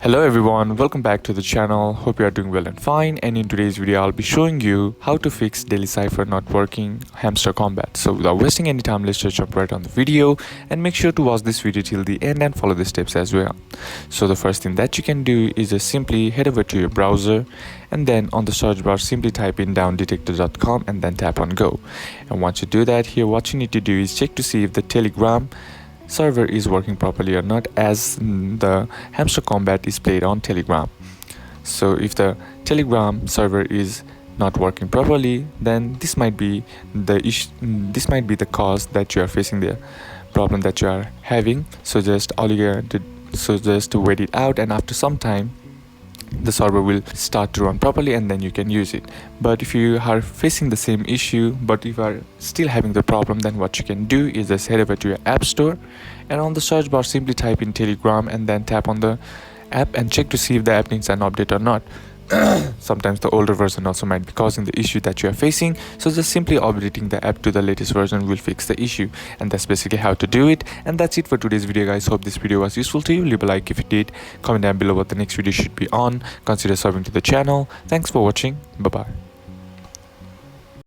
Hello everyone, welcome back to the channel. Hope you are doing well and fine, and in today's video I'll be showing you how to fix daily Cipher not working Hamster Kombat. So without wasting any time, let's just jump right on the video and make sure to watch this video till the end and follow the steps as well. So the first thing that you can do is just simply head over to your browser, and then on the search bar simply type in downdetector.com and then tap on go. And once you do that, here what you need to do is check to see if the Telegram server is working properly or not, as the Hamster Kombat is played on Telegram. So if the Telegram server is not working properly, then this might be the issue, this might be the cause that you are facing, the problem that you are having. So just to wait it out, and after some time the server will start to run properly and then you can use it. But if you are facing the same issue but if you are still having the problem, then what you can do is just head over to your app store, and on the search bar simply type in Telegram and then tap on the app and check to see if the app needs an update or not. Sometimes the older version also might be causing the issue that you are facing, so just simply updating the app to the latest version will fix the issue. And that's basically how to do it. And that's it for today's video, guys. Hope this video was useful to you. Leave a like if it did, comment down below what the next video should be on, consider subbing to the channel. Thanks for watching. Bye bye.